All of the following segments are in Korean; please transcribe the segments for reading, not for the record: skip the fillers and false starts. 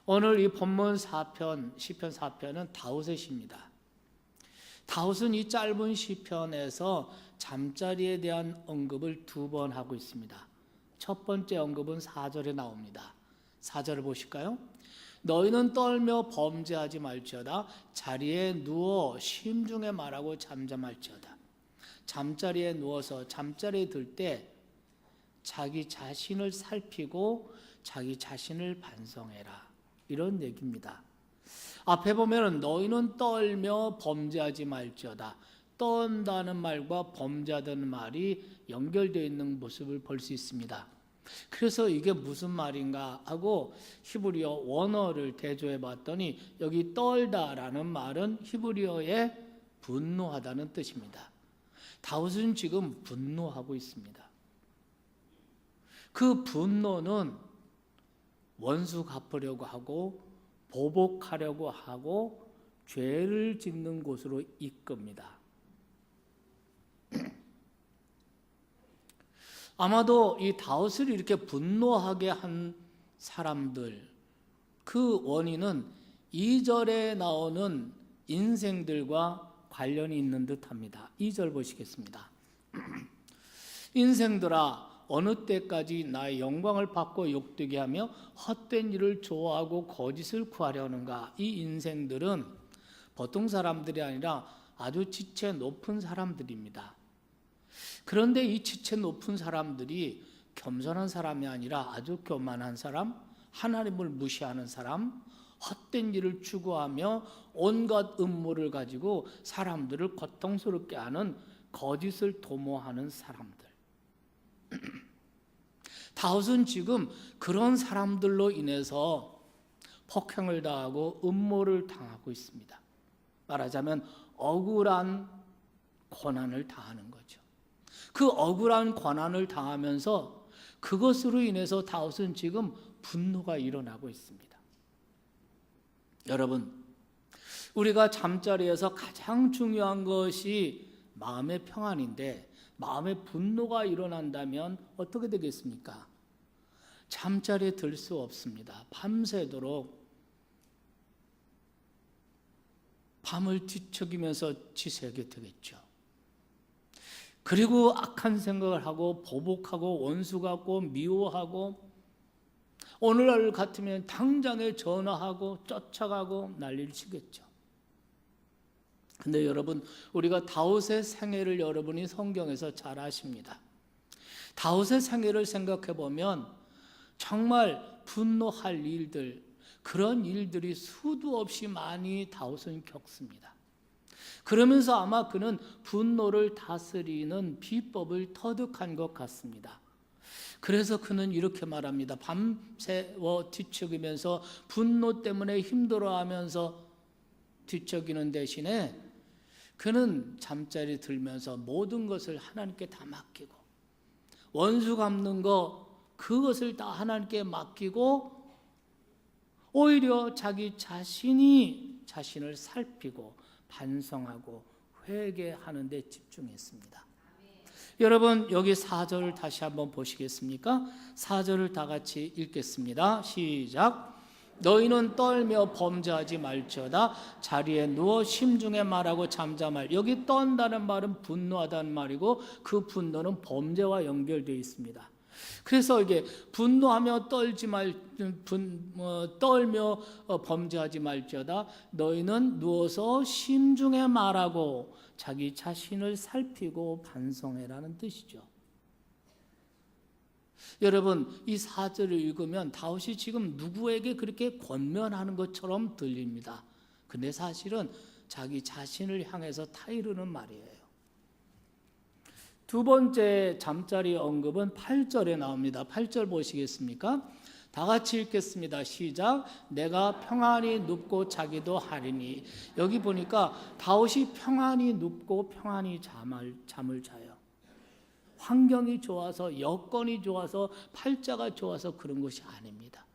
오늘 이 본문 4편, 시편 4편은 다윗의 시입니다. 다윗은 이 짧은 시편에서 잠자리에 대한 언급을 2번 하고 있습니다. 첫 번째 언급은 4절에 나옵니다. 4절을 보실까요? 너희는 떨며 범죄하지 말지어다. 자리에 누워 심중에 말하고 잠잠할지어다. 잠자리에 누워서 잠자리에 들 때 자기 자신을 살피고 자기 자신을 반성해라, 이런 얘기입니다. 앞에 보면 너희는 떨며 범죄하지 말지어다. 떤다는 말과 범죄하다는 말이 연결되어 있는 모습을 볼 수 있습니다. 그래서 이게 무슨 말인가 하고 히브리어 원어를 대조해 봤더니 여기 떨다라는 말은 히브리어의 분노하다는 뜻입니다. 다윗은 지금 분노하고 있습니다. 그 분노는 원수 갚으려고 하고 보복하려고 하고 죄를 짓는 곳으로 이끕니다. 아마도 이 다윗을 이렇게 분노하게 한 사람들, 그 원인은 2절에 나오는 인생들과 관련이 있는 듯합니다. 2절 보시겠습니다. 인생들아, 어느 때까지 나의 영광을 받고 욕되게 하며 헛된 일을 좋아하고 거짓을 구하려는가? 이 인생들은 보통 사람들이 아니라 아주 지체 높은 사람들입니다. 그런데 이 지체 높은 사람들이 겸손한 사람이 아니라 아주 교만한 사람, 하나님을 무시하는 사람, 헛된 일을 추구하며 온갖 음모를 가지고 사람들을 고통스럽게 하는 거짓을 도모하는 사람들. 다윗은 지금 그런 사람들로 인해서 폭행을 당하고 음모를 당하고 있습니다. 말하자면 억울한 고난을 당하는 거죠. 그 억울한 고난을 당하면서 그것으로 인해서 다윗은 지금 분노가 일어나고 있습니다. 여러분, 우리가 잠자리에서 가장 중요한 것이 마음의 평안인데 마음의 분노가 일어난다면 어떻게 되겠습니까? 잠자리에 들 수 없습니다. 밤새도록 밤을 뒤척이면서 지새게 되겠죠. 그리고 악한 생각을 하고 보복하고 원수 같고 미워하고 오늘날 같으면 당장에 전화하고 쫓아가고 난리를 치겠죠. 근데 여러분, 우리가 다윗의 생애를 여러분이 성경에서 잘 아십니다. 다윗의 생애를 생각해 보면 정말 분노할 일들, 그런 일들이 수도 없이 많이 다윗은 겪습니다. 그러면서 아마 그는 분노를 다스리는 비법을 터득한 것 같습니다. 그래서 그는 이렇게 말합니다. 밤새워 뒤척이면서 분노 때문에 힘들어하면서 뒤척이는 대신에 그는 잠자리 들면서 모든 것을 하나님께 다 맡기고 원수 갚는 거 그것을 다 하나님께 맡기고 오히려 자기 자신이 자신을 살피고 반성하고 회개하는 데 집중했습니다. 여러분, 여기 4절을 다시 한번 보시겠습니까? 4절을 다 같이 읽겠습니다. 시작. 너희는 떨며 범죄하지 말지어다. 자리에 누워 심중에 말하고 잠잠할. 여기 떤다는 말은 분노하다는 말이고 그 분노는 범죄와 연결되어 있습니다. 그래서 이게 분노하며 떨며 범죄하지 말지어다. 너희는 누워서 심중에 말하고 자기 자신을 살피고 반성해라는 뜻이죠. 여러분, 이 4절을 읽으면 다윗이 지금 누구에게 그렇게 권면하는 것처럼 들립니다. 근데 사실은 자기 자신을 향해서 타이르는 말이에요. 두 번째 잠자리 언급은 8절에 나옵니다. 8절 보시겠습니까? 다 같이 읽겠습니다. 시작. 내가 평안히 눕고 자기도 하리니. 여기 보니까 다윗이 평안히 눕고 평안히 잠을 자요. 환경이 좋아서, 여건이 좋아서, 팔자가 좋아서 그런 것이 아닙니다.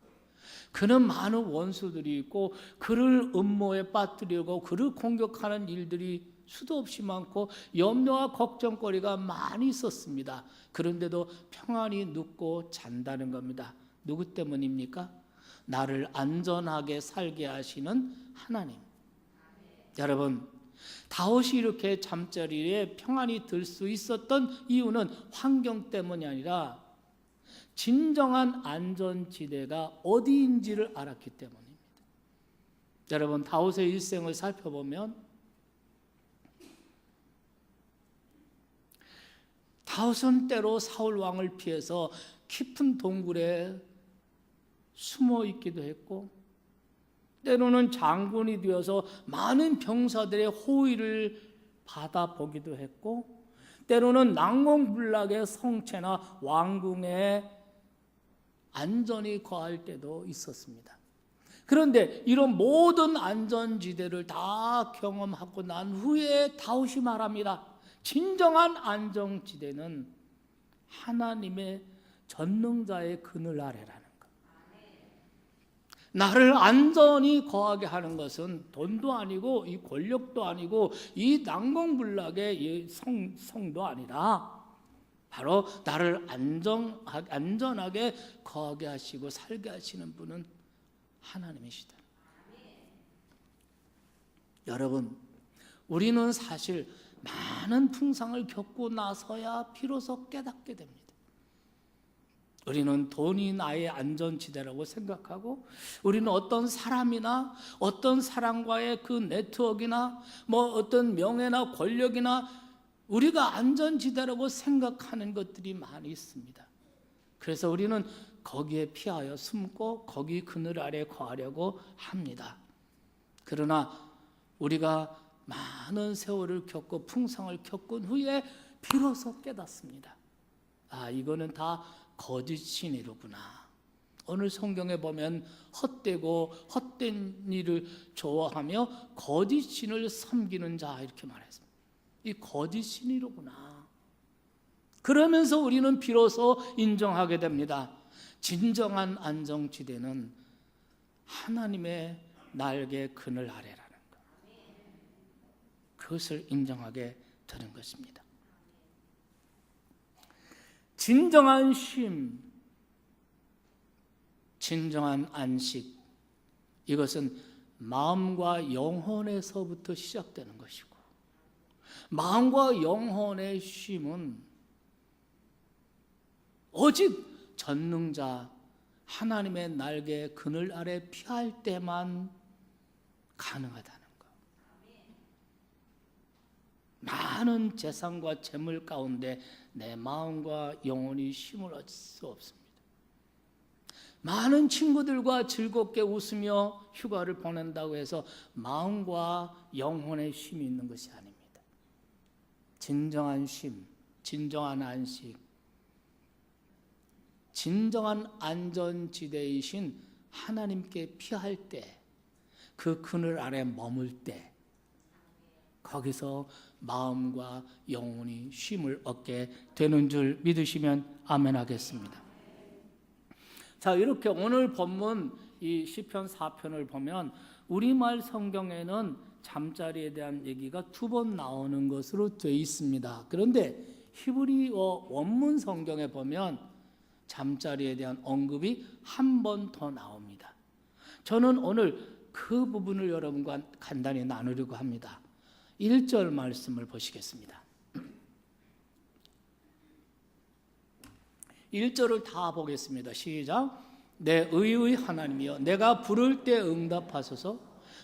그는 많은 원수들이 있고 그를 음모에 빠뜨리고 그를 공격하는 일들이 수도 없이 많고 염려와 걱정거리가 많이 있었습니다. 그런데도 평안히 눕고 잔다는 겁니다. 누구 때문입니까? 나를 안전하게 살게 하시는 하나님. 여러분, 다윗이 이렇게 잠자리에 평안히 들 수 있었던 이유는 환경 때문이 아니라 진정한 안전지대가 어디인지를 알았기 때문입니다. 여러분, 다윗의 일생을 살펴보면 다윗은 때로 사울 왕을 피해서 깊은 동굴에 숨어 있기도 했고, 때로는 장군이 되어서 많은 병사들의 호의를 받아보기도 했고, 때로는 난공불락의 성체나 왕궁에 안전히 거할 때도 있었습니다. 그런데 이런 모든 안전지대를 다 경험하고 난 후에 다윗이 말합니다. 진정한 안정지대는 하나님의 전능자의 그늘 아래라는 것. 나를 안전히 거하게 하는 것은 돈도 아니고 이 권력도 아니고 이 난공불락의 성도 아니라 바로 나를 안전하게 거하게 하시고 살게 하시는 분은 하나님이시다. 여러분, 우리는 사실 많은 풍상을 겪고 나서야 비로소 깨닫게 됩니다. 우리는 돈이 나의 안전지대라고 생각하고, 우리는 어떤 사람이나 어떤 사람과의 그 네트워크나 어떤 명예나 권력이나 우리가 안전지대라고 생각하는 것들이 많이 있습니다. 그래서 우리는 거기에 피하여 숨고 거기 그늘 아래 거하려고 합니다. 그러나 우리가 많은 세월을 겪고 풍성을 겪은 후에 비로소 깨닫습니다. 이거는 다 거짓 신이로구나. 오늘 성경에 보면 헛되고 헛된 일을 좋아하며 거짓 신을 섬기는 자 이렇게 말했습니다. 이 거짓 신이로구나. 그러면서 우리는 비로소 인정하게 됩니다. 진정한 안정지대는 하나님의 날개 그늘 아래라는 것. 그것을 인정하게 되는 것입니다. 진정한 쉼, 진정한 안식, 이것은 마음과 영혼에서부터 시작되는 것이고, 마음과 영혼의 쉼은 오직 전능자 하나님의 날개 그늘 아래 피할 때만 가능하다는 것. 많은 재산과 재물 가운데 내 마음과 영혼이 쉼을 얻을 수 없습니다. 많은 친구들과 즐겁게 웃으며 휴가를 보낸다고 해서 마음과 영혼의 쉼이 있는 것이 아닙니다. 진정한 쉼, 진정한 안식, 진정한 안전지대이신 하나님께 피할 때, 그 그늘 아래 머물 때, 거기서 마음과 영혼이 쉼을 얻게 되는 줄 믿으시면 아멘 하겠습니다. 자, 이렇게 오늘 본문 이 시편 4편을 보면 우리말 성경에는 잠자리에 대한 얘기가 2번 나오는 것으로 되어 있습니다. 그런데 히브리어 원문 성경에 보면 잠자리에 대한 언급이 한 번 더 나옵니다. 저는 오늘 그 부분을 여러분과 간단히 나누려고 합니다. 1절 말씀을 보시겠습니다. 1절을 다 보겠습니다. 시작. 내 의의 하나님이여, 내가 부를 때 응답하소서.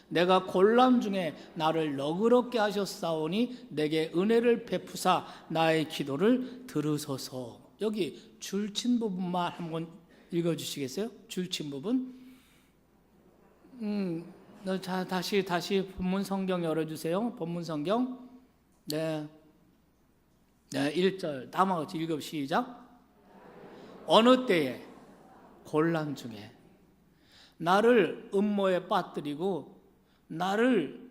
내가 곤란 중에 나를 너그럽게 하셨사오니 내게 은혜를 베푸사 나의 기도를 들으소서. 여기 줄친 부분만 한번 읽어주시겠어요? 줄친 부분. 자, 다시 본문 성경 열어주세요. 본문 성경. 네, 1절 다 같이 읽어 시작. 어느 때에 곤란 중에 나를 음모에 빠뜨리고 나를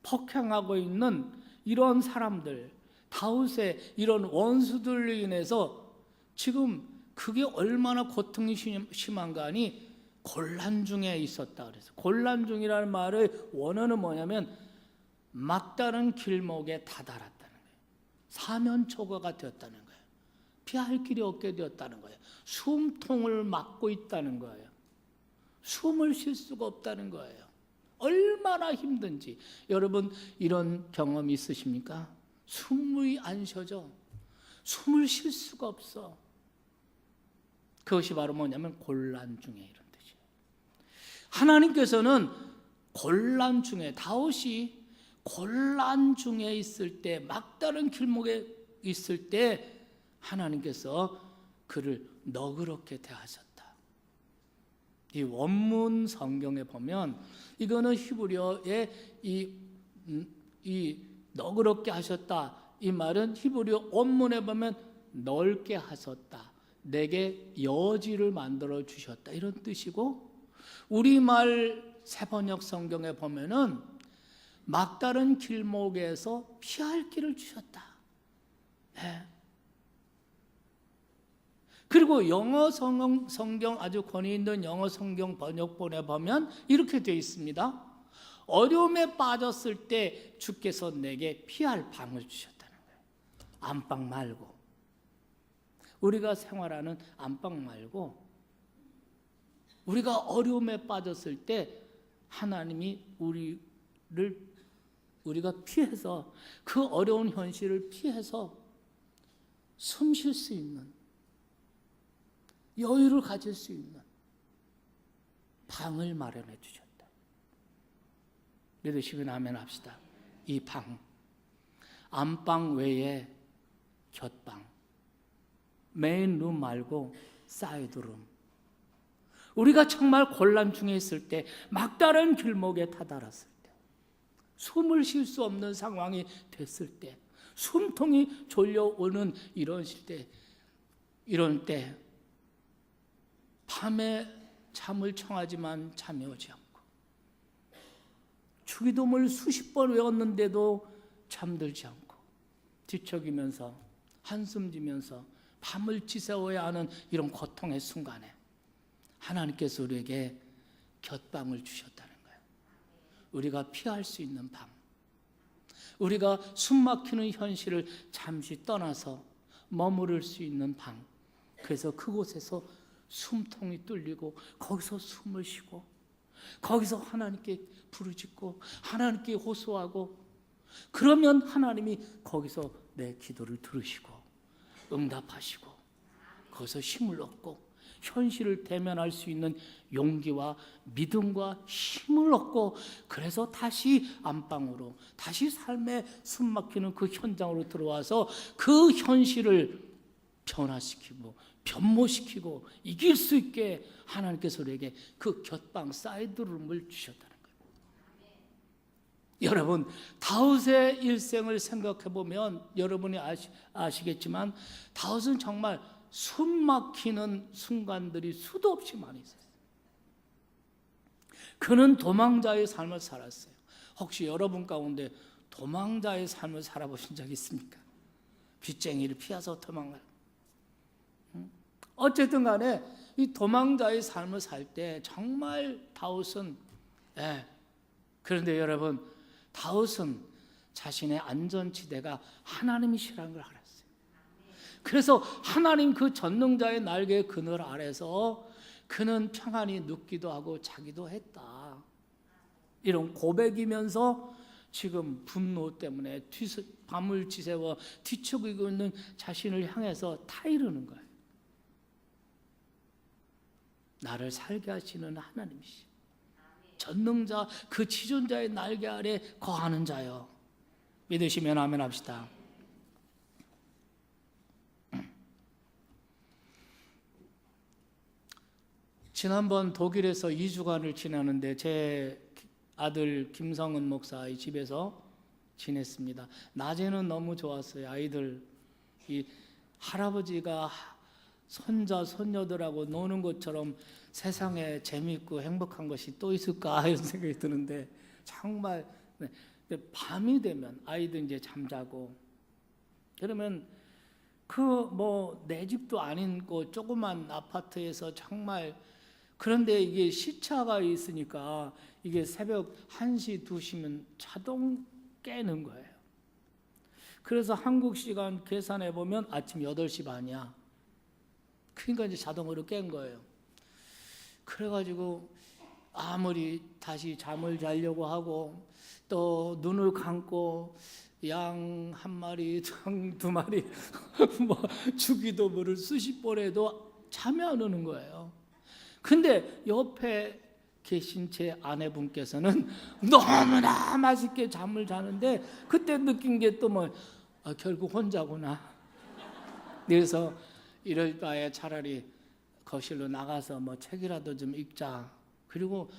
폭행하고 있는 이런 사람들, 다윗의 이런 원수들로 인해서 지금 그게 얼마나 고통이 심한가 하니 곤란 중에 있었다 그래서, 곤란 중이라는 말의 원어는 뭐냐면 막다른 길목에 다다랐다는 거예요. 사면초가가 되었다는 거예요. 피할 길이 없게 되었다는 거예요. 숨통을 막고 있다는 거예요. 숨을 쉴 수가 없다는 거예요. 얼마나 힘든지. 여러분 이런 경험 있으십니까? 숨이 안 쉬어져. 숨을 쉴 수가 없어. 그것이 바로 뭐냐면 곤란 중에 이런 뜻이에요. 하나님께서는 곤란 중에, 다윗이 곤란 중에 있을 때, 막다른 길목에 있을 때 하나님께서 그를 너그럽게 대하셨다. 이 원문 성경에 보면 이거는 히브리어의 이 너그럽게 하셨다, 이 말은 히브리어 원문에 보면 넓게 하셨다, 내게 여지를 만들어 주셨다, 이런 뜻이고, 우리말 새번역 성경에 보면은 막다른 길목에서 피할 길을 주셨다. 네. 그리고 영어 성경, 아주 권위 있는 영어 성경 번역본에 보면 이렇게 되어 있습니다. 어려움에 빠졌을 때 주께서 내게 피할 방을 주셨다는 거예요. 안방 말고, 우리가 생활하는 안방 말고, 우리가 어려움에 빠졌을 때 하나님이 우리가 피해서, 그 어려운 현실을 피해서 숨 쉴 수 있는, 여유를 가질 수 있는 방을 마련해 주셨다. 믿으시면 아멘 합시다. 이 방, 안방 외에 곁방, 메인 룸 말고 사이드 룸. 우리가 정말 곤란 중에 있을 때, 막다른 길목에 다다랐을 때, 숨을 쉴 수 없는 상황이 됐을 때, 숨통이 졸려오는 이런 때 밤에 잠을 청하지만 잠이 오지 않고, 주기도문을 수십 번 외웠는데도 잠들지 않고, 뒤척이면서 한숨 지면서 밤을 지새워야 하는 이런 고통의 순간에 하나님께서 우리에게 곁방을 주셨다는 거예요. 우리가 피할 수 있는 방, 우리가 숨막히는 현실을 잠시 떠나서 머무를 수 있는 방. 그래서 그곳에서 숨통이 뚫리고 거기서 숨을 쉬고, 거기서 하나님께 부르짖고 하나님께 호소하고, 그러면 하나님이 거기서 내 기도를 들으시고 응답하시고, 거기서 힘을 얻고 현실을 대면할 수 있는 용기와 믿음과 힘을 얻고, 그래서 다시 안방으로, 다시 삶의 숨막히는 그 현장으로 들어와서 그 현실을 변화시키고 변모시키고 이길 수 있게 하나님께서 우리에게 그 곁방 사이드룸을 주셨다는 거예요. 여러분, 다윗의 일생을 생각해 보면 여러분이 아시겠지만 다윗은 정말 숨 막히는 순간들이 수도 없이 많이 있었어요. 그는 도망자의 삶을 살았어요. 혹시 여러분 가운데 도망자의 삶을 살아보신 적 있습니까? 빚쟁이를 피해서 도망가요. 어쨌든 간에 이 도망자의 삶을 살 때 정말 다윗은, 그런데 여러분, 다윗은 자신의 안전지대가 하나님이시라는 걸 알았어요. 그래서 하나님 그 전능자의 날개 그늘 아래서 그는 평안히 눕기도 하고 자기도 했다. 이런 고백이면서 지금 분노 때문에 밤을 지새워 뒤척이고 있는 자신을 향해서 타이르는 거예요. 나를 살게 하시는 하나님이시, 전능자, 그 지존자의 날개 아래 거하는 자요. 믿으시면 아멘 합시다. 지난번 독일에서 2주간을 지나는데 제 아들 김성은 목사의 집에서 지냈습니다. 낮에는 너무 좋았어요. 아이들, 이 할아버지가 손자 손녀들하고 노는 것처럼 세상에 재미있고 행복한 것이 또 있을까 이런 생각이 드는데, 정말 밤이 되면 아이들 이제 잠자고, 그러면 그 뭐 내 집도 아닌 그 조그만 아파트에서 정말, 그런데 이게 시차가 있으니까 이게 새벽 1시, 2시면 자동 깨는 거예요. 그래서 한국 시간 계산해 보면 아침 8시 반이야. 그러니까 이제 자동으로 깬 거예요. 그래가지고 아무리 다시 잠을 자려고 하고 또 눈을 감고 양 한 마리, 장 두 마리 뭐 주기도문을 수십 번 해도 잠이 안 오는 거예요. 근데 옆에 계신 제 아내분께서는 너무나 맛있게 잠을 자는데 그때 느낀 게 또 뭐 결국 혼자구나. 그래서 이럴 바에 차라리 거실로 나가서 뭐 책이라도 좀 읽자. 그리고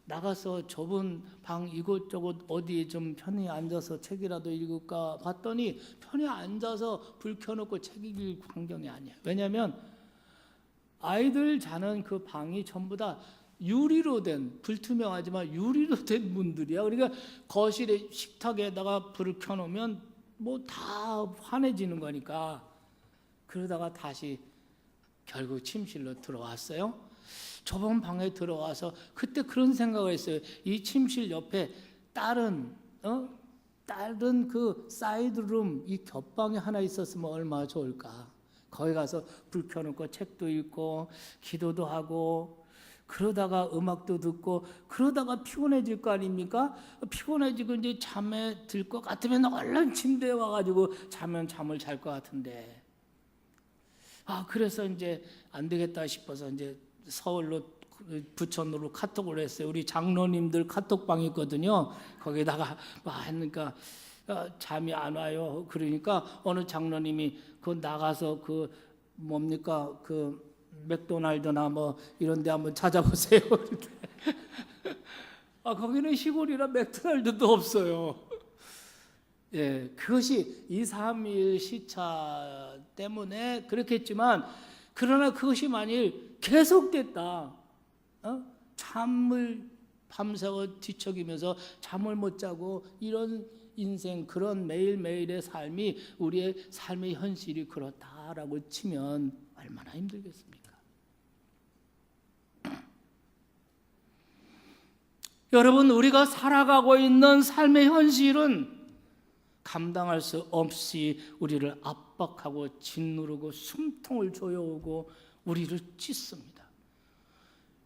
나가서 좁은 방 이곳저곳 어디에 좀 편히 앉아서 책이라도 읽을까 봤더니 편히 앉아서 불 켜놓고 책 읽을 환경이 아니에요. 왜냐하면 아이들 자는 그 방이 전부 다 유리로 된, 불투명하지만 유리로 된 문들이야. 그러니까 거실에 식탁에다가 불을 켜놓으면 뭐 다 환해지는 거니까. 그러다가 다시 결국 침실로 들어왔어요. 좁은 방에 들어와서 그때 그런 생각을 했어요. 이 침실 옆에 다른 그 사이드룸, 이 겹방이 하나 있었으면 얼마나 좋을까. 거기 가서 불 켜놓고 책도 읽고 기도도 하고 그러다가 음악도 듣고 그러다가 피곤해질 거 아닙니까? 피곤해지고 이제 잠에 들 것 같으면 얼른 침대에 와가지고 자면 잠을 잘 것 같은데 그래서 이제 안 되겠다 싶어서 이제 서울로 부천으로 카톡을 했어요. 우리 장로님들 카톡방이 있거든요. 거기다가 하니까 잠이 안 와요. 그러니까 어느 장로님이 그 나가서 그 뭡니까 그 맥도날드나 뭐 이런 데 한번 찾아보세요. 거기는 시골이라 맥도날드도 없어요. 예, 그것이 2, 3일 시차 때문에 그렇겠지만 그러나 그것이 만일 계속됐다. 잠을 밤새워 뒤척이면서 잠을 못 자고 이런 인생, 그런 매일매일의 삶이 우리의 삶의 현실이 그렇다라고 치면 얼마나 힘들겠습니까? 여러분, 우리가 살아가고 있는 삶의 현실은 감당할 수 없이 우리를 압박하고 짓누르고 숨통을 조여오고 우리를 찢습니다.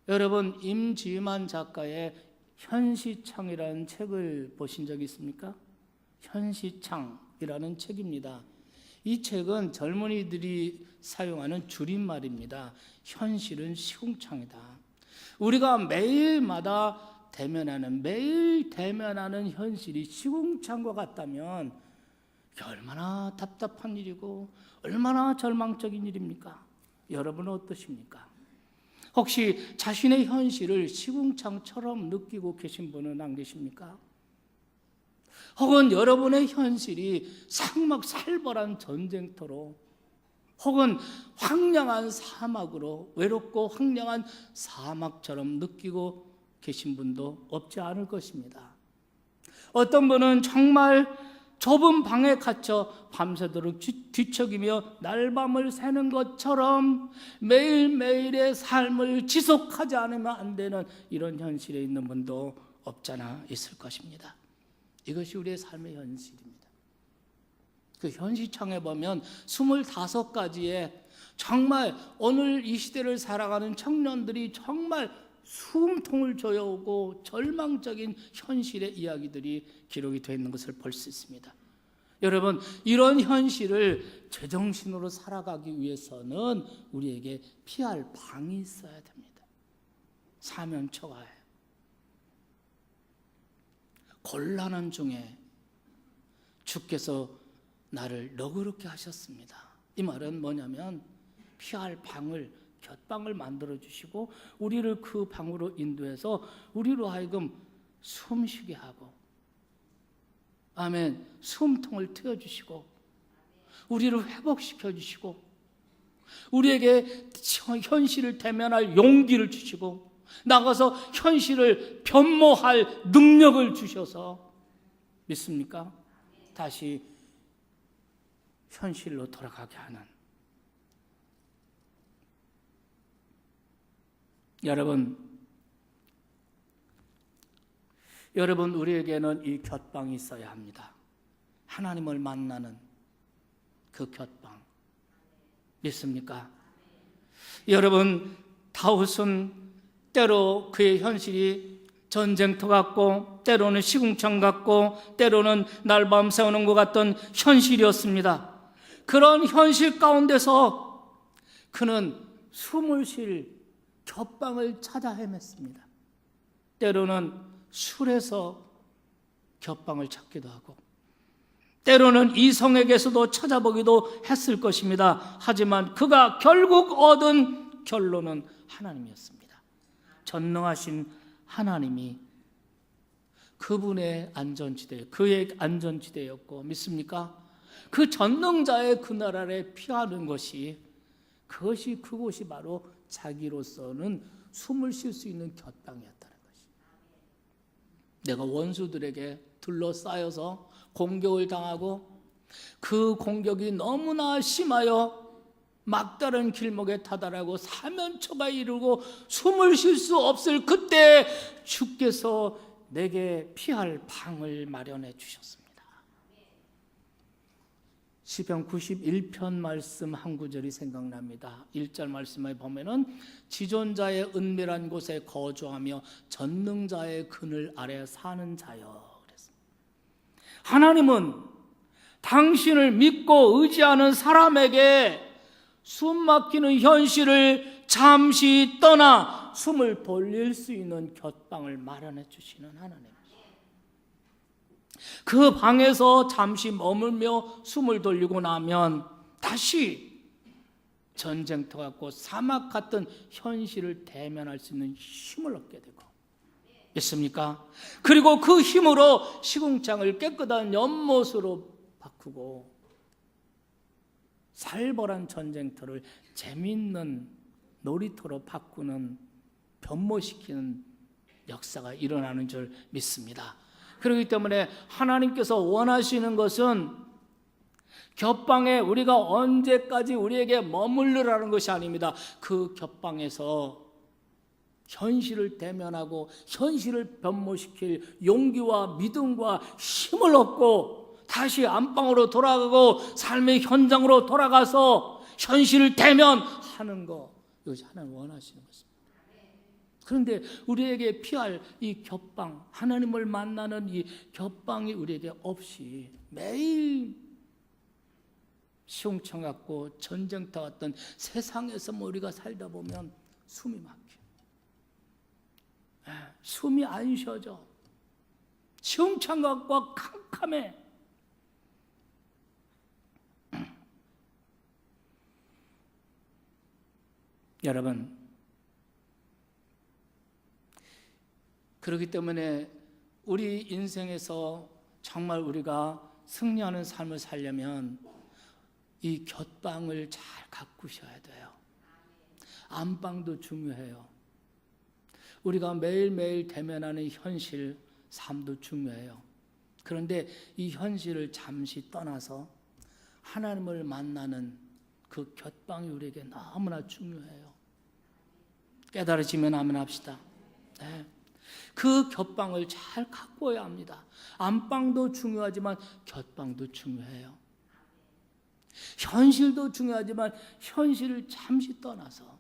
여러분, 임지만 작가의 현시창이라는 책을 보신 적 있습니까? 현시창이라는 책입니다. 이 책은 젊은이들이 사용하는 줄임말입니다. 현실은 시궁창이다. 우리가 매일마다 매일 대면하는 현실이 시궁창과 같다면 얼마나 답답한 일이고 얼마나 절망적인 일입니까? 여러분은 어떠십니까? 혹시 자신의 현실을 시궁창처럼 느끼고 계신 분은 안 계십니까? 혹은 여러분의 현실이 살벌한 전쟁터로 혹은 황량한 사막으로 외롭고 황량한 사막처럼 느끼고 계신 분도 없지 않을 것입니다. 어떤 분은 정말 좁은 방에 갇혀 밤새도록 뒤척이며 날밤을 새는 것처럼 매일매일의 삶을 지속하지 않으면 안 되는 이런 현실에 있는 분도 없잖아 있을 것입니다. 이것이 우리의 삶의 현실입니다. 그 현시창에 보면 25가지의 정말 오늘 이 시대를 살아가는 청년들이 정말 숨통을 조여오고 절망적인 현실의 이야기들이 기록이 되어 있는 것을 볼 수 있습니다. 여러분, 이런 현실을 제정신으로 살아가기 위해서는 우리에게 피할 방이 있어야 됩니다. 사면초가예요. 곤란한 중에 주께서 나를 너그럽게 하셨습니다. 이 말은 뭐냐면 피할 방을 곁방을 만들어 주시고 우리를 그 방으로 인도해서 우리로 하여금 숨쉬게 하고 아멘 숨통을 트여주시고 우리를 회복시켜 주시고 우리에게 현실을 대면할 용기를 주시고 나가서 현실을 변모할 능력을 주셔서 믿습니까? 다시 현실로 돌아가게 하는 여러분 우리에게는 이 곁방이 있어야 합니다. 하나님을 만나는 그 곁방 믿습니까? 여러분 다윗은 때로 그의 현실이 전쟁터 같고 때로는 시궁창 같고 때로는 날밤 새우는 것 같던 현실이었습니다. 그런 현실 가운데서 그는 숨을 쉴 곁방을 찾아 헤맸습니다. 때로는 술에서 곁방을 찾기도 하고 때로는 이성에게서도 찾아보기도 했을 것입니다. 하지만 그가 결국 얻은 결론은 하나님이었습니다. 전능하신 하나님이 그분의 안전지대, 그의 안전지대였고, 믿습니까? 그 전능자의 그날 아래 피하는 것이, 그곳이 바로 자기로서는 숨을 쉴 수 있는 곁방이었다는 것입니다. 내가 원수들에게 둘러싸여서 공격을 당하고 그 공격이 너무나 심하여 막다른 길목에 다다라고 사면초가 이르고 숨을 쉴 수 없을 그때 주께서 내게 피할 방을 마련해 주셨습니다. 시편 91편 말씀 한 구절이 생각납니다. 1절 말씀에 보면은 지존자의 은밀한 곳에 거주하며 전능자의 그늘 아래 사는 자여 그랬습니다. 하나님은 당신을 믿고 의지하는 사람에게 숨 막히는 현실을 잠시 떠나 숨을 돌릴 수 있는 곁방을 마련해 주시는 하나님. 그 방에서 잠시 머물며 숨을 돌리고 나면 다시 전쟁터 같고 사막 같은 현실을 대면할 수 있는 힘을 얻게 되고, 있습니까? 그리고 그 힘으로 시궁창을 깨끗한 연못으로 바꾸고 살벌한 전쟁터를 재미있는 놀이터로 바꾸는, 변모시키는 역사가 일어나는 줄 믿습니다. 그렇기 때문에 하나님께서 원하시는 것은 곁방에 우리가 언제까지 우리에게 머물르라는 것이 아닙니다. 그 곁방에서 현실을 대면하고 현실을 변모시킬 용기와 믿음과 힘을 얻고 다시 안방으로 돌아가고 삶의 현장으로 돌아가서 현실을 대면하는 것, 이것이 하나님 원하시는 것입니다. 그런데 우리에게 피할 이 곁방, 하나님을 만나는 이 곁방이 우리에게 없이 매일 시궁창 같고 전쟁터 같던 세상에서 우리가 살다 보면 숨이 막혀. 숨이 안 쉬어져. 시궁창 같고 캄캄해. 여러분, 그렇기 때문에 우리 인생에서 정말 우리가 승리하는 삶을 살려면 이 곁방을 잘 가꾸셔야 돼요. 안방도 중요해요. 우리가 매일매일 대면하는 현실, 삶도 중요해요. 그런데 이 현실을 잠시 떠나서 하나님을 만나는 그 곁방이 우리에게 너무나 중요해요. 깨달으시면 아멘 합시다. 네. 그 곁방을 잘 가꿔야 합니다. 안방도 중요하지만 곁방도 중요해요. 현실도 중요하지만 현실을 잠시 떠나서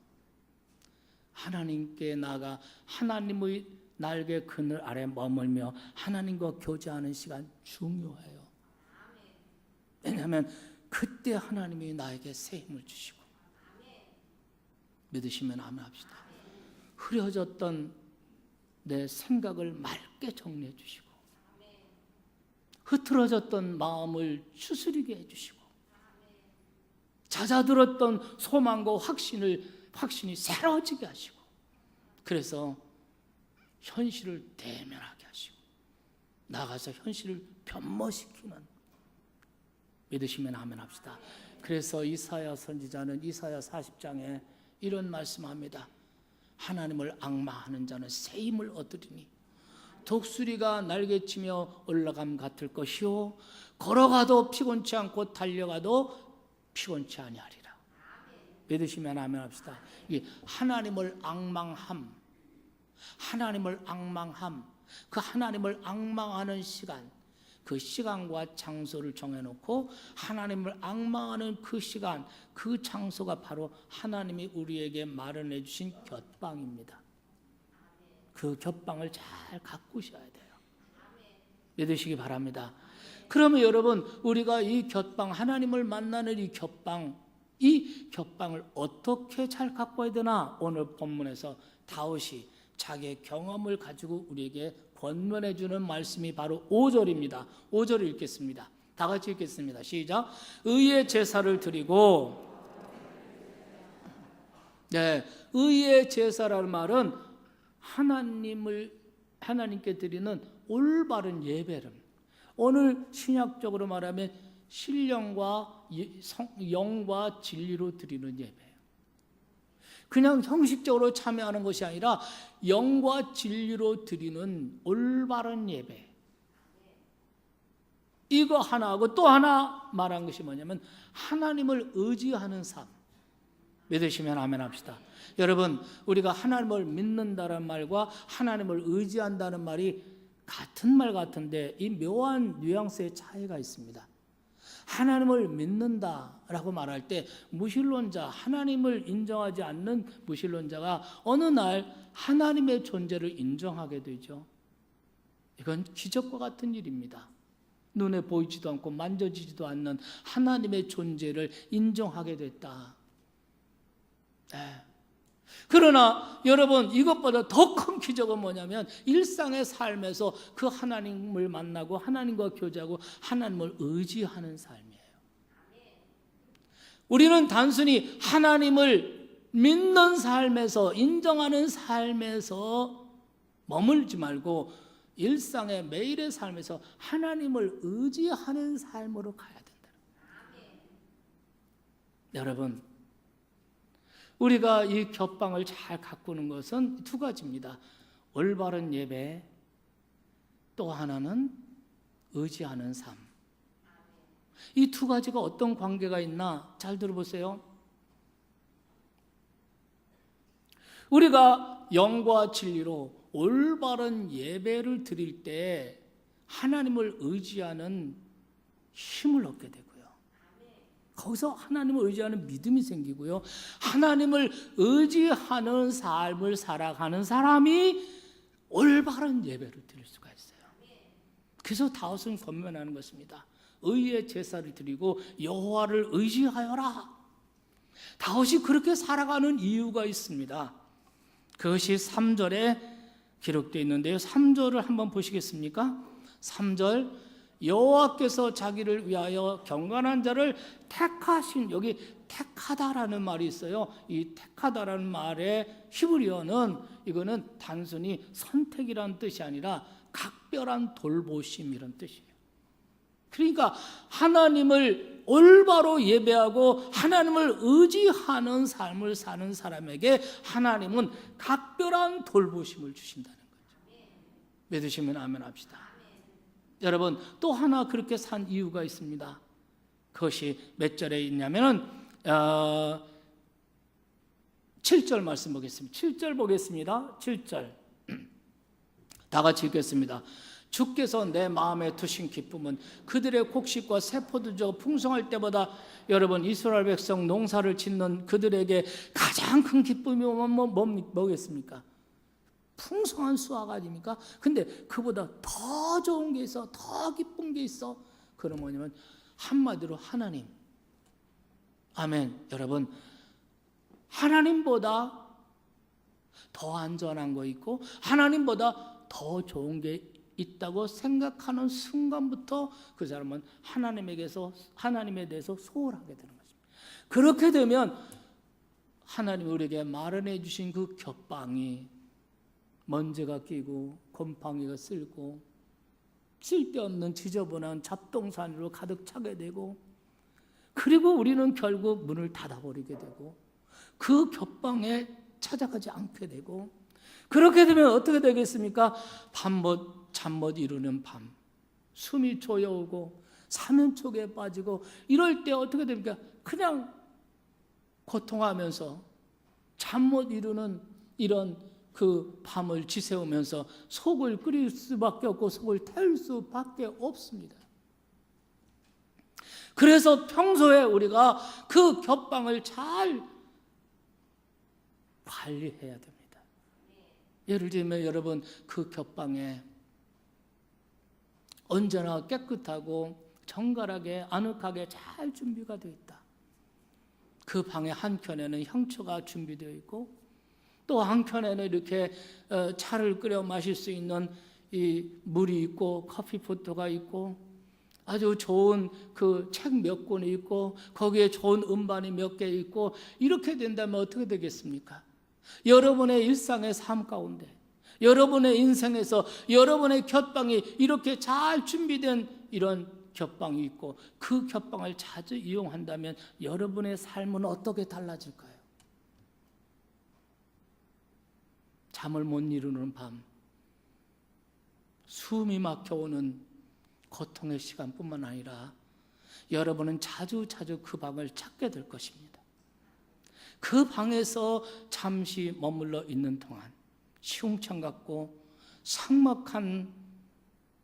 하나님께 나가 하나님의 날개 그늘 아래 머물며 하나님과 교제하는 시간 중요해요. 왜냐하면 그때 하나님이 나에게 새 힘을 주시고, 믿으시면 아멘 합시다. 흐려졌던 내 생각을 맑게 정리해 주시고, 흐트러졌던 마음을 추스리게 해주시고, 잦아들었던 소망과 확신이 새로워지게 하시고, 그래서 현실을 대면하게 하시고 나가서 현실을 변모시키는, 믿으시면 아멘 합시다. 그래서 이사야 선지자는 이사야 40장에 이런 말씀합니다. 하나님을 앙망하는 자는 새 힘을 얻으리니 독수리가 날개치며 올라감 같을 것이요 걸어가도 피곤치 않고 달려가도 피곤치 아니하리라. 믿으시면 아멘 합시다. 이 하나님을 앙망함, 그 하나님을 앙망하는 시간, 그 시간과 장소를 정해놓고 하나님을 앙망하는 그 시간, 그 장소가 바로 하나님이 우리에게 마련해 주신 곁방입니다. 그 겹방을 잘 가꾸셔야 돼요. 믿으시기 바랍니다. 그러면 여러분, 우리가 이 겹방, 하나님을 만나는 이 겹방을 어떻게 잘 가꿔야 되나? 오늘 본문에서 다윗이 자기의 경험을 가지고 우리에게 권면해 주는 말씀이 바로 5절입니다. 5절을 읽겠습니다. 다 같이 읽겠습니다. 시작. 의의 제사를 드리고, 네, 의의 제사라는 말은 하나님께 드리는 올바른 예배를, 오늘 신약적으로 말하면 신령과 영과 진리로 드리는 예배예요. 그냥 형식적으로 참여하는 것이 아니라 영과 진리로 드리는 올바른 예배. 이거 하나하고 또 하나 말한 것이 뭐냐면 하나님을 의지하는 삶. 믿으시면 아멘 합시다. 여러분, 우리가 하나님을 믿는다는 말과 하나님을 의지한다는 말이 같은 말 같은데 이 묘한 뉘앙스의 차이가 있습니다. 하나님을 믿는다라고 말할 때 무신론자, 하나님을 인정하지 않는 무신론자가 어느 날 하나님의 존재를 인정하게 되죠. 이건 기적과 같은 일입니다. 눈에 보이지도 않고 만져지지도 않는 하나님의 존재를 인정하게 됐다. 네. 그러나 여러분, 이것보다 더 큰 기적은 뭐냐면 일상의 삶에서 그 하나님을 만나고 하나님과 교제하고 하나님을 의지하는 삶이에요. 우리는 단순히 하나님을 믿는 삶에서, 인정하는 삶에서 머물지 말고 일상의 매일의 삶에서 하나님을 의지하는 삶으로 가야 된다. 여러분, 우리가 이 겹방을 잘 가꾸는 것은 두 가지입니다. 올바른 예배, 또 하나는 의지하는 삶. 이 두 가지가 어떤 관계가 있나 잘 들어보세요. 우리가 영과 진리로 올바른 예배를 드릴 때 하나님을 의지하는 힘을 얻게 되고요. 거기서 하나님을 의지하는 믿음이 생기고요. 하나님을 의지하는 삶을 살아가는 사람이 올바른 예배를 드릴 수가 있어요. 그래서 다윗은 권면하는 것입니다. 의의 제사를 드리고 여호와를 의지하여라. 다윗이 그렇게 살아가는 이유가 있습니다. 그것이 3절에 기록되어 있는데요. 3절을 한번 보시겠습니까? 3절, 여호와께서 자기를 위하여 경건한 자를 택하신, 여기 택하다라는 말이 있어요. 이 택하다라는 말의 히브리어는 이거는 단순히 선택이란 뜻이 아니라 각별한 돌보심 이런 뜻이에요. 그러니까 하나님을 올바로 예배하고 하나님을 의지하는 삶을 사는 사람에게 하나님은 각별한 돌보심을 주신다는 거죠. 믿으시면 아멘 합시다. 여러분, 또 하나 그렇게 산 이유가 있습니다. 그것이 몇 절에 있냐면은 7절 말씀 보겠습니다. 7절 보겠습니다. 7절 다 같이 읽겠습니다. 주께서 내 마음에 두신 기쁨은 그들의 곡식과 새 포도주가 풍성할 때보다, 여러분, 이스라엘 백성 농사를 짓는 그들에게 가장 큰 기쁨이 뭐겠습니까? 풍성한 수확 아닙니까? 근데 그보다 더 좋은 게 있어, 더 기쁜 게 있어. 그럼 뭐냐면 한마디로 하나님. 아멘. 여러분, 하나님보다 더 안전한 거 있고 하나님보다 더 좋은 게 있다고 생각하는 순간부터 그 사람은 하나님에 대해서 소홀하게 되는 것입니다. 그렇게 되면 하나님이 우리에게 마련해 주신 그 겹방이 먼지가 끼고 곰팡이가 쓸고 쓸데없는 지저분한 잡동사니로 가득 차게 되고, 그리고 우리는 결국 문을 닫아버리게 되고 그 겹방에 찾아가지 않게 되고, 그렇게 되면 어떻게 되겠습니까? 잠 못 이루는 밤, 숨이 조여오고 사면초게 빠지고, 이럴 때 어떻게 됩니까? 그냥 고통하면서 잠 못 이루는 이런 그 밤을 지새우면서 속을 끓일 수밖에 없고 속을 태울 수밖에 없습니다. 그래서 평소에 우리가 그 겹방을 잘 관리해야 됩니다. 예를 들면 여러분 그 겹방에 언제나 깨끗하고 정갈하게 아늑하게 잘 준비가 되어 있다. 그 방의 한켠에는 향초가 준비되어 있고 또 한켠에는 이렇게 차를 끓여 마실 수 있는 이 물이 있고 커피포트가 있고 아주 좋은 그 책 몇 권이 있고 거기에 좋은 음반이 몇 개 있고 이렇게 된다면 어떻게 되겠습니까? 여러분의 일상의 삶 가운데 여러분의 인생에서 여러분의 곁방이 이렇게 잘 준비된 이런 곁방이 있고 그 곁방을 자주 이용한다면 여러분의 삶은 어떻게 달라질까요? 잠을 못 이루는 밤, 숨이 막혀오는 고통의 시간뿐만 아니라 여러분은 자주 그 방을 찾게 될 것입니다. 그 방에서 잠시 머물러 있는 동안 시궁창 같고 삭막한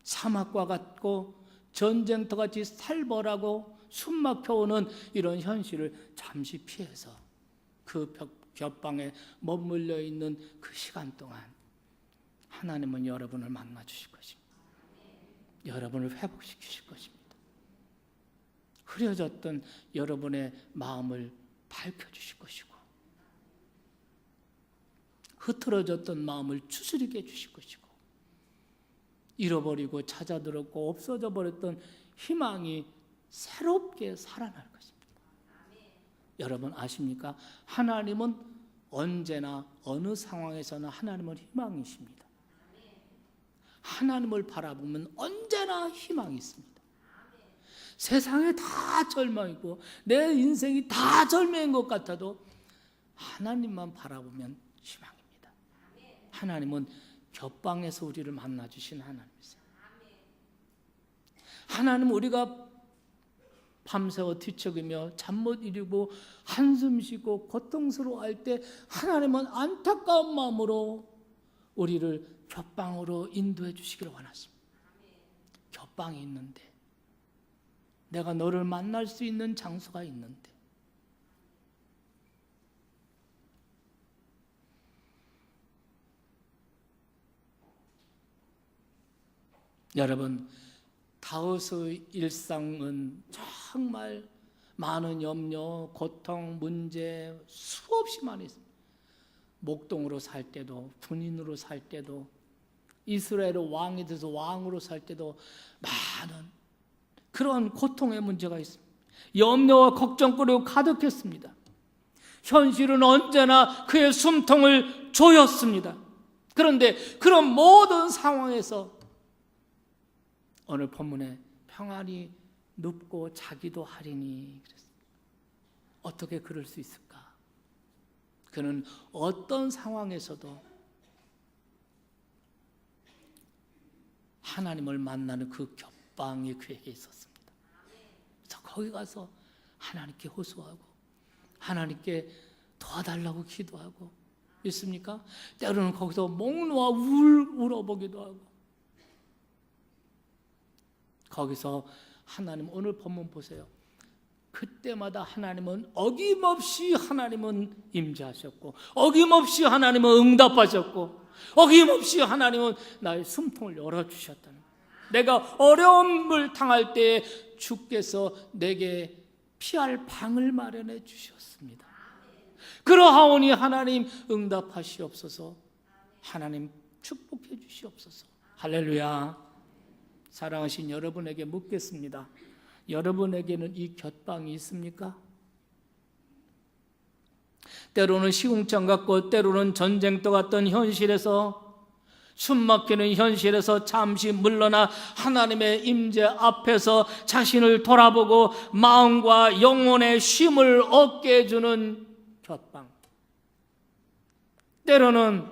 사막과 같고 전쟁터같이 살벌하고 숨막혀오는 이런 현실을 잠시 피해서 그 곁방에 머물러 있는 그 시간 동안 하나님은 여러분을 만나 주실 것입니다. 여러분을 회복시키실 것입니다. 흐려졌던 여러분의 마음을 밝혀주실 것이고 흐트러졌던 마음을 추스리게 해주실 것이고 잃어버리고 찾아들었고 없어져 버렸던 희망이 새롭게 살아날 것입니다. 여러분 아십니까? 하나님은 언제나 어느 상황에서나 하나님은 희망이십니다. 하나님을 바라보면 언제나 희망이 있습니다. 세상에 다 절망이고 내 인생이 다 절망인 것 같아도 하나님만 바라보면 희망입니다. 하나님은 곁방에서 우리를 만나주신 하나님이세요. 하나님 우리가 밤새워 뒤척이며 잠 못 이루고 한숨 쉬고 고통스러워할 때 하나님은 안타까운 마음으로 우리를 곁방으로 인도해 주시기를 원하십니다. 곁방이 있는데 내가 너를 만날 수 있는 장소가 있는데 여러분 다윗의 일상은 정말 많은 염려, 고통, 문제 수없이 많이 있습니다. 목동으로 살 때도 군인으로 살 때도 이스라엘의 왕이 돼서 왕으로 살 때도 많은 그런 고통의 문제가 있습니다. 염려와 걱정거리로 가득했습니다. 현실은 언제나 그의 숨통을 조였습니다. 그런데 그런 모든 상황에서 오늘 본문에 평안히 눕고 자기도 하리니 그랬습니다. 어떻게 그럴 수 있을까? 그는 어떤 상황에서도 하나님을 만나는 그 겹방이 그에게 있었습니다. 그래서 거기 가서 하나님께 호소하고 하나님께 도와달라고 기도하고 있습니까? 때로는 거기서 목 놓아 울어보기도 하고 거기서 하나님 오늘 본문 보세요. 그때마다 하나님은 어김없이 하나님은 임재하셨고 어김없이 하나님은 응답하셨고 어김없이 하나님은 나의 숨통을 열어주셨다는 거예요. 내가 어려움을 당할 때 주께서 내게 피할 방을 마련해 주셨습니다. 그러하오니 하나님 응답하시옵소서. 하나님 축복해 주시옵소서. 할렐루야. 사랑하신 여러분에게 묻겠습니다. 여러분에게는 이 곁방이 있습니까? 때로는 시궁창 같고 때로는 전쟁터 같던 현실에서 숨막히는 현실에서 잠시 물러나 하나님의 임재 앞에서 자신을 돌아보고 마음과 영혼의 쉼을 얻게 해주는 곁방. 때로는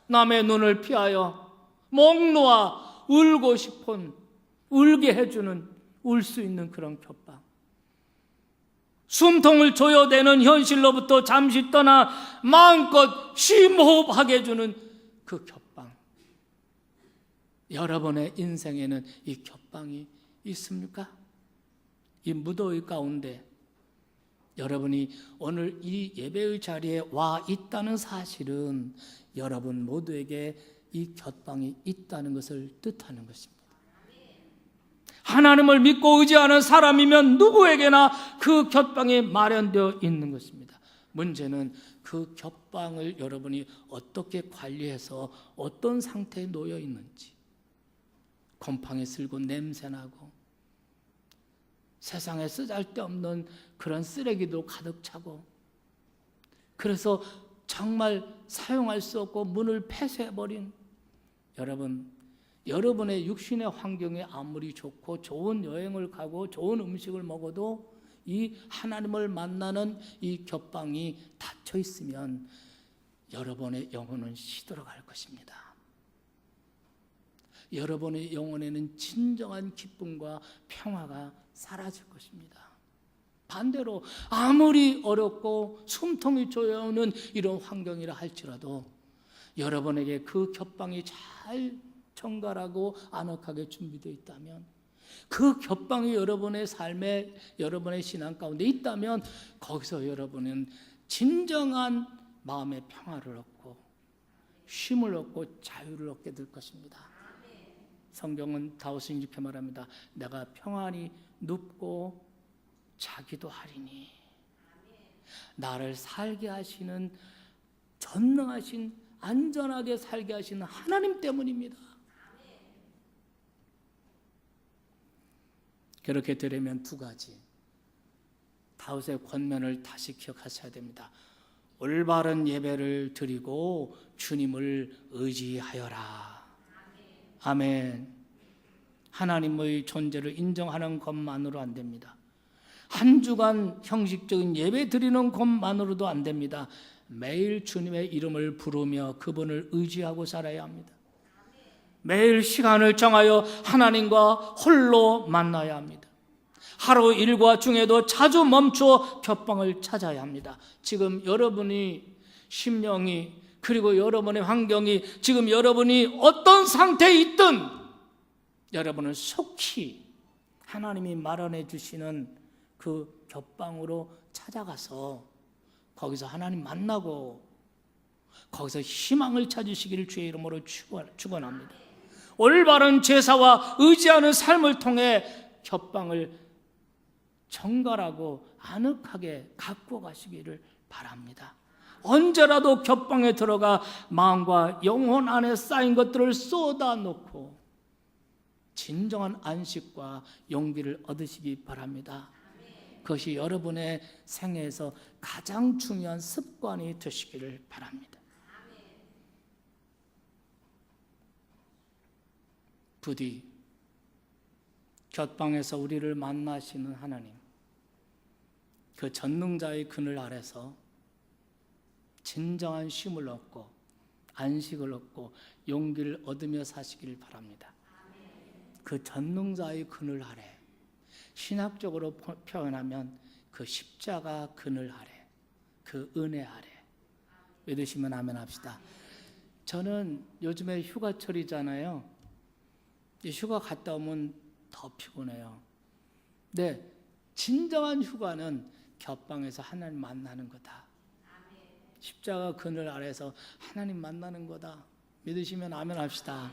남의 눈을 피하여 목 놓아 울고 싶은 울게 해주는 울 수 있는 그런 곁방. 숨통을 조여대는 현실로부터 잠시 떠나 마음껏 심호흡하게 해주는 그 곁방. 여러분의 인생에는 이 곁방이 있습니까? 이 무더위 가운데 여러분이 오늘 이 예배의 자리에 와 있다는 사실은 여러분 모두에게 이 곁방이 있다는 것을 뜻하는 것입니다. 하나님을 믿고 의지하는 사람이면 누구에게나 그 곁방이 마련되어 있는 것입니다. 문제는 그 곁방을 여러분이 어떻게 관리해서 어떤 상태에 놓여 있는지. 곰팡이 슬고 냄새나고 세상에 쓰잘데없는 그런 쓰레기도 가득 차고, 그래서 정말 사용할 수 없고 문을 폐쇄해버린 여러분, 여러분의 육신의 환경이 아무리 좋고 좋은 여행을 가고 좋은 음식을 먹어도 이 하나님을 만나는 이 곁방이 닫혀 있으면 여러분의 영혼은 시들어갈 것입니다. 여러분의 영혼에는 진정한 기쁨과 평화가 사라질 것입니다. 반대로 아무리 어렵고 숨통이 조여오는 이런 환경이라 할지라도 여러분에게 그 곁방이 잘 정갈하고 아늑하게 준비되어 있다면, 그 곁방이 여러분의 삶에, 여러분의 신앙 가운데 있다면 거기서 여러분은 진정한 마음의 평화를 얻고 쉼을 얻고 자유를 얻게 될 것입니다. 성경은 다윗은 이렇게 말합니다. 내가 평안히 눕고 자기도 하리니. 나를 살게 하시는, 전능하신, 안전하게 살게 하시는 하나님 때문입니다. 그렇게 되려면 두 가지, 다윗의 권면을 다시 기억하셔야 됩니다. 올바른 예배를 드리고 주님을 의지하여라. 아멘. 하나님의 존재를 인정하는 것만으로 안 됩니다. 한 주간 형식적인 예배 드리는 것만으로도 안 됩니다. 매일 주님의 이름을 부르며 그분을 의지하고 살아야 합니다. 매일 시간을 정하여 하나님과 홀로 만나야 합니다. 하루 일과 중에도 자주 멈추어 곁방을 찾아야 합니다. 지금 여러분이 심령이, 그리고 여러분의 환경이, 지금 여러분이 어떤 상태에 있든 여러분은 속히 하나님이 마련해 주시는 그 곁방으로 찾아가서 거기서 하나님 만나고 거기서 희망을 찾으시기를 주의 이름으로 축원합니다. 올바른 제사와 의지하는 삶을 통해 곁방을 정갈하고 아늑하게 갖고 가시기를 바랍니다. 언제라도 곁방에 들어가 마음과 영혼 안에 쌓인 것들을 쏟아놓고 진정한 안식과 용기를 얻으시기 바랍니다. 그것이 여러분의 생애에서 가장 중요한 습관이 되시기를 바랍니다. 부디 곁방에서 우리를 만나시는 하나님, 그 전능자의 그늘 아래서 진정한 쉼을 얻고 안식을 얻고 용기를 얻으며 사시기를 바랍니다. 그 전능자의 그늘 아래, 신학적으로 표현하면 그 십자가 그늘 아래, 그 은혜 아래. 믿으시면 아멘 합시다. 저는 요즘에 휴가철이잖아요. 휴가 갔다 오면 더 피곤해요. 네, 진정한 휴가는 곁방에서 하나님 만나는 거다. 십자가 그늘 아래서 하나님 만나는 거다. 믿으시면 아멘 합시다.